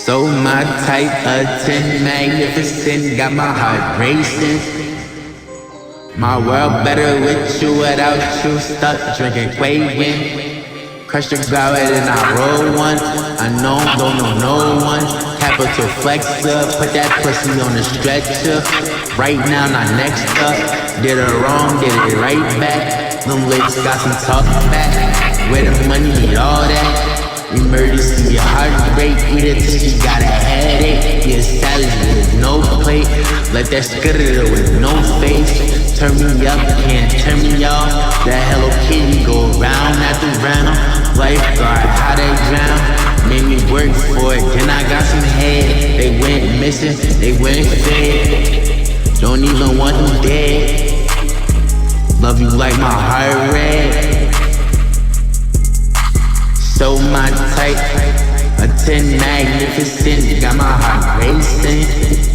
So my type of 10 magnificent, got my heart racing. My world better with you, without you stuck drinking Quayin. Crush the goblet and I roll one. Unknown, don't know no one. Capital flexor, put that pussy on the stretcher. Right now, not next up. Did her wrong, did it right back. Them lips got some talk back. Where the money, need all that. Emergency, your heart rate, eat it till she got a headache. Get a salad with no plate, let that skitter with no face. Turn me up, can't turn me off. That Hello Kitty go round after round. Lifeguard, how they drown, made me work for it. Then I got some head, they went missing, they went fed. Don't even want them dead. Love you like my heart rate. So my type, a 10 magnificent, got my heart racing.